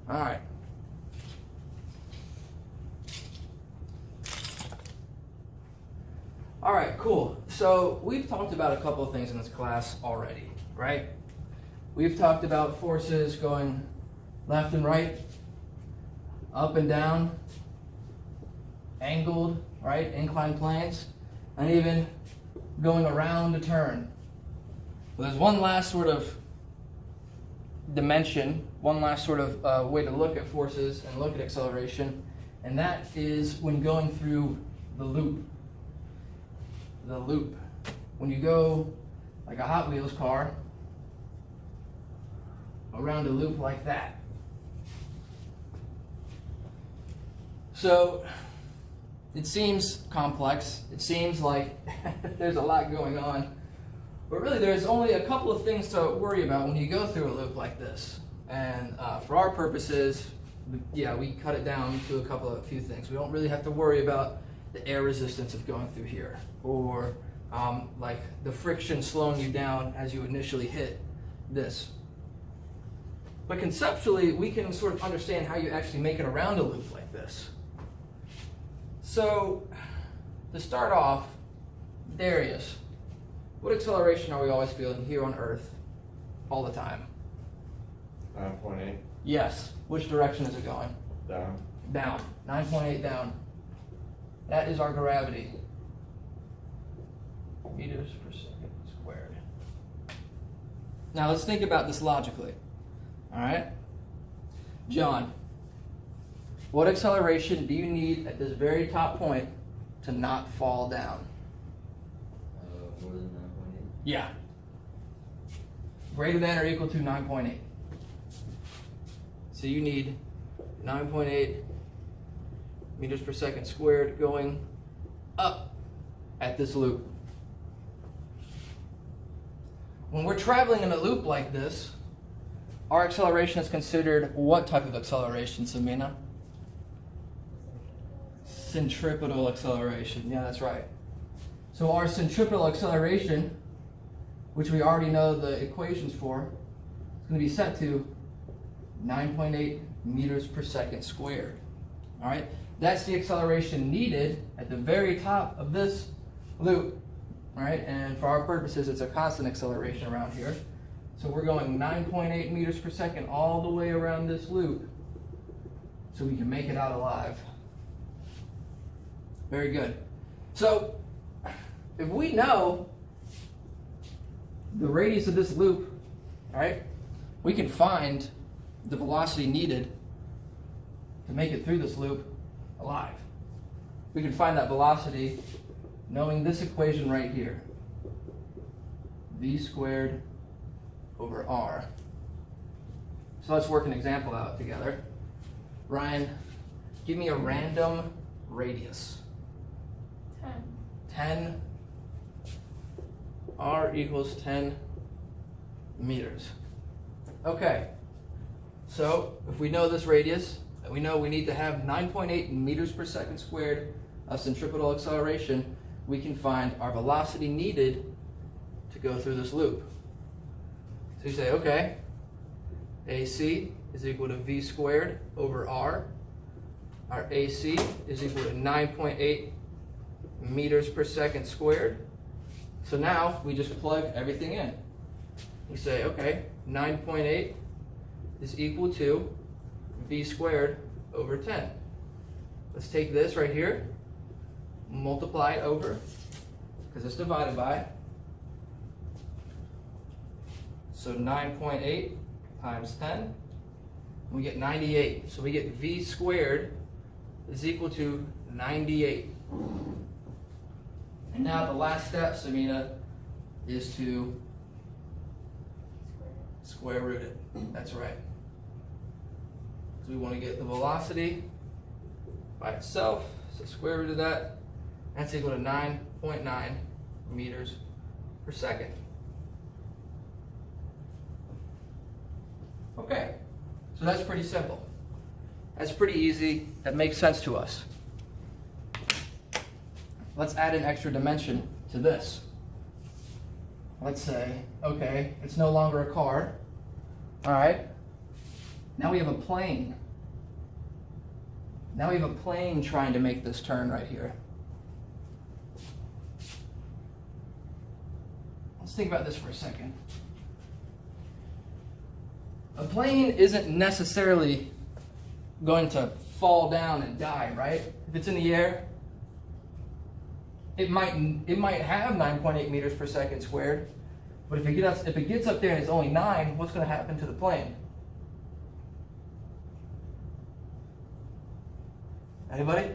All right. All right, cool. So we've talked about a couple of things in this class already, right? We've talked about forces going left and right, up and down, angled, right, inclined planes, and even going around a turn. Well, there's one last sort of dimension, one last sort of way to look at forces and look at acceleration, and that is when going through the loop. The loop. When you go like a Hot Wheels car around a loop like that. So it seems complex. It seems like there's a lot going on. But really there's only a couple of things to worry about when you go through a loop like this. And for our purposes, yeah, we cut it down to a few things. We don't really have to worry about the air resistance of going through here, or like the friction slowing you down as you initially hit this. But conceptually, we can sort of understand how you actually make it around a loop like this. So to start off, Darius, what acceleration are we always feeling here on Earth all the time? 9.8. Yes. Which direction is it going? Down. Down. 9.8 down. That is our gravity. Meters per second squared. Now let's think about this logically. All right? John, what acceleration do you need at this very top point to not fall down? More than 9.8. Yeah. Greater than or equal to 9.8. So you need 9.8 meters per second squared going up at this loop. When we're traveling in a loop like this, our acceleration is considered what type of acceleration, Samina? Centripetal acceleration. Yeah, that's right. So our centripetal acceleration, which we already know the equations for, is going to be set to 9.8 meters per second squared. All right? That's the acceleration needed at the very top of this loop. All right? And for our purposes, it's a constant acceleration around here. So we're going 9.8 meters per second all the way around this loop so we can make it out alive. Very good. So if we know the radius of this loop, all right, we can find the velocity needed to make it through this loop alive. We can find that velocity knowing this equation right here. V squared over R. So let's work an example out together. Ryan, give me a random radius. 10. R equals 10 meters. Okay, so if we know this radius, and we know we need to have 9.8 meters per second squared of centripetal acceleration, we can find our velocity needed to go through this loop. So you say, okay, AC is equal to V squared over R. Our AC is equal to 9.8 meters per second squared. So now we just plug everything in. We say, okay, 9.8 is equal to V squared over 10. Let's take this right here, multiply it over, because it's divided by. So 9.8 times 10, we get 98. So we get V squared is equal to 98. And now the last step, Samina, is to square root it. That's right. So we want to get the velocity by itself. So square root of that, that's equal to 9.9 meters per second. Okay, so that's pretty simple. That's pretty easy. That makes sense to us. Let's add an extra dimension to this. Let's say, okay, it's no longer a car. All right. Now we have a plane. Now we have a plane trying to make this turn right here. Let's think about this for a second. A plane isn't necessarily going to fall down and die, right? If it's in the air, it might have 9.8 meters per second squared, but if it gets up there and it's only 9, what's going to happen to the plane? Anybody?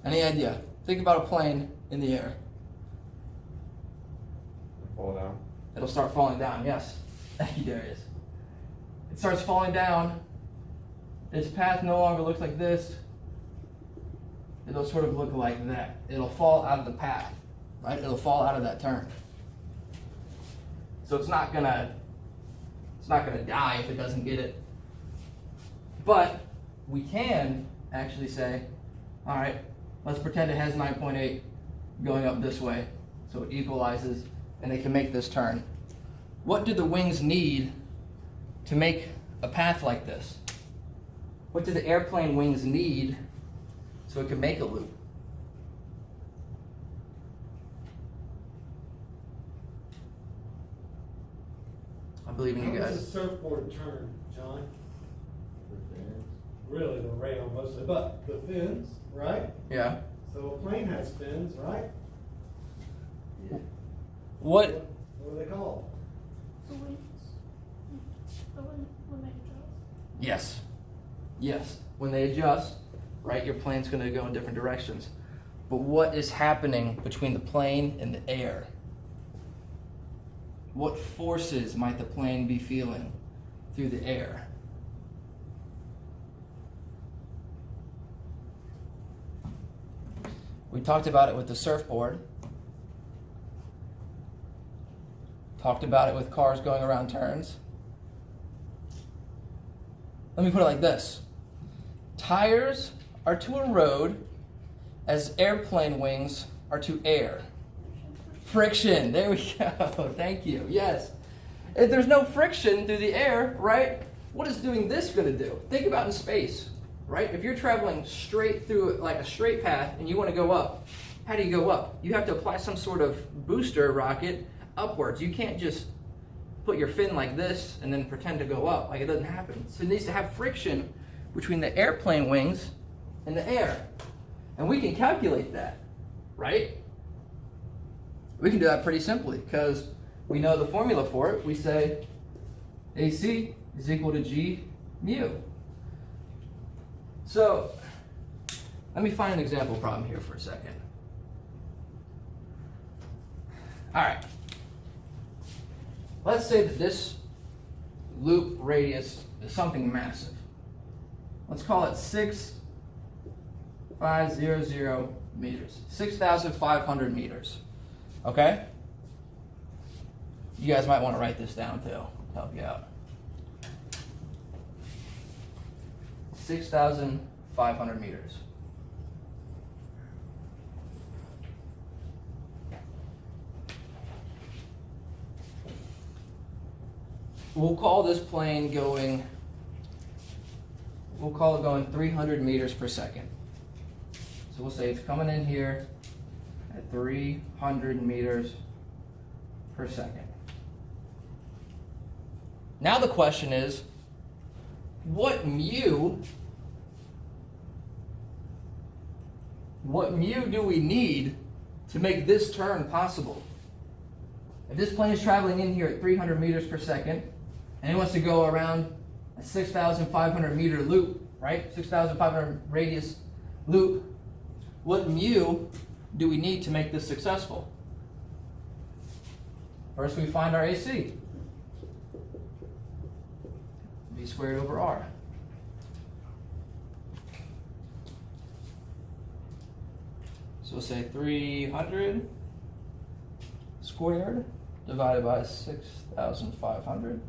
Any idea? Think about a plane in the air. Fall down. It'll start falling down, yes. Thank you, Darius. It starts falling down. Its path no longer looks like this. It'll sort of look like that. It'll fall out of the path, right? It'll fall out of that turn. So it's not gonna die if it doesn't get it. But we can actually say, all right, let's pretend it has 9.8 going up this way. So it equalizes and they can make this turn. What do the wings need to make a path like this? What do the airplane wings need so it can make a loop? I believe in you How does guys. a surfboard turn, John? The fence. Really, the rail mostly, but the fins, right? Yeah. So a plane has fins, right? Yeah. What? What are they called? The wings. The when they adjust. Yes. Yes. When they adjust, right, your plane's going to go in different directions. But what is happening between the plane and the air? What forces might the plane be feeling through the air? We talked about it with the surfboard. Talked about it with cars going around turns. Let me put it like this. Tires are to a road as airplane wings are to air. Friction. There we go. Thank you. Yes. If there's no friction through the air, right, what is doing this going to do? Think about in space, right? If you're traveling straight through like a straight path and you want to go up, how do you go up? You have to apply some sort of booster rocket upwards. You can't just put your fin like this and then pretend to go up. Like, it doesn't happen. So it needs to have friction between the airplane wings and the air. And we can calculate that, right? We can do that pretty simply because we know the formula for it. We say AC is equal to G mu. So let me find an example problem here for a second. All right. Let's say that this loop radius is something massive. Let's call it 6,500 meters, 6,500 meters. Okay? You guys might want to write this down too, to help you out. 6,500 meters. We'll call this plane going 300 meters per second. So we'll say it's coming in here at 300 meters per second. Now the question is, what mu do we need to make this turn possible? If this plane is traveling in here at 300 meters per second, and it wants to go around a 6,500 meter loop, right? 6,500 radius loop, what mu do we need to make this successful? First, we find our AC. V squared over R. So we'll say 300 squared divided by 6,500.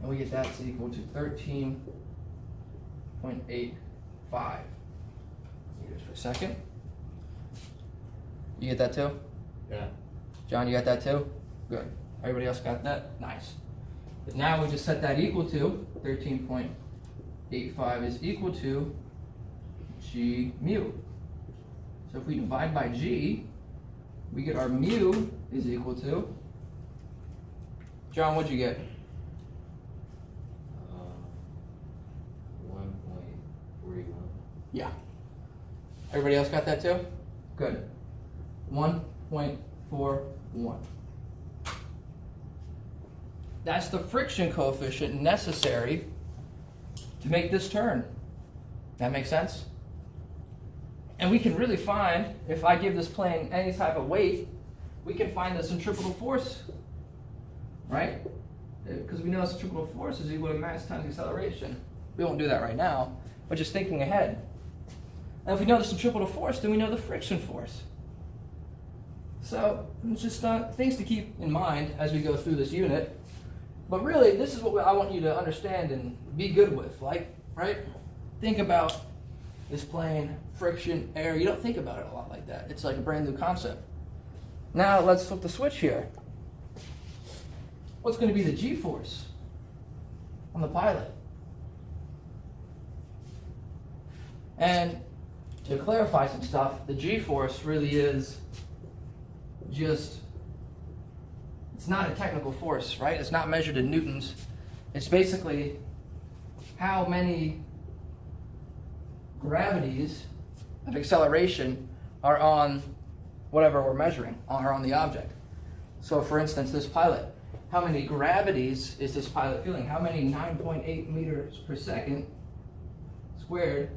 And we get that's equal to 13.85 meters per second. You get that too? Yeah. John, you got that too? Good. Everybody else got that? Nice. But now we just set that equal to 13.85 is equal to G mu. So if we divide by G, we get our mu is equal to, John, what'd you get? 1.41. Yeah. Everybody else got that too? Good. 1.41. That's the friction coefficient necessary to make this turn. That makes sense? And we can really find, if I give this plane any type of weight, we can find the centripetal force, right? Because we know centripetal force is equal to mass times acceleration. We won't do that right now, but just thinking ahead. And if we know the centripetal force, then we know the friction force. So it's just things to keep in mind as we go through this unit. But really, this is what I want you to understand and be good with. Like, right? Think about this plane, friction, air. You don't think about it a lot like that. It's like a brand new concept. Now let's flip the switch here. What's going to be the G-force on the pilot? And to clarify some stuff, the G-force really is just, it's not a technical force, right? It's not measured in newtons. It's basically how many gravities of acceleration are on whatever we're measuring, are on the object. So for instance, this pilot, how many gravities is this pilot feeling? How many 9.8 meters per second squared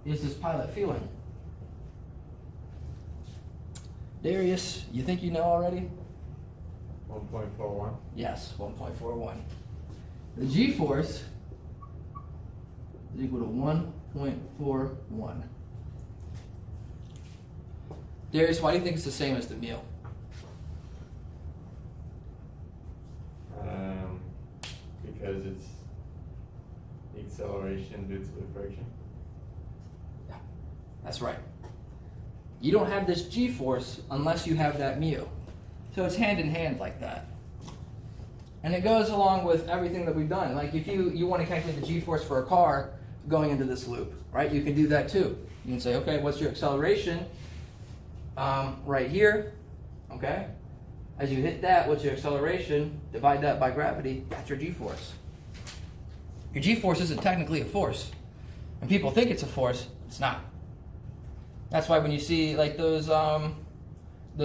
is this pilot feeling? Darius, you think you know already? 1.41. Yes, 1.41. The G-force is equal to 1.41. Darius, why do you think it's the same as the mu? Because it's the acceleration due to the friction. Yeah, that's right. You don't have this G-force unless you have that mu. So it's hand in hand like that. And it goes along with everything that we've done. Like if you want to calculate the G-force for a car going into this loop, right? You can do that too. You can say, okay, what's your acceleration? Right here, okay? As you hit that, what's your acceleration? Divide that by gravity, that's your G-force. Your G-force isn't technically a force. And people think it's a force, it's not. That's why when you see like those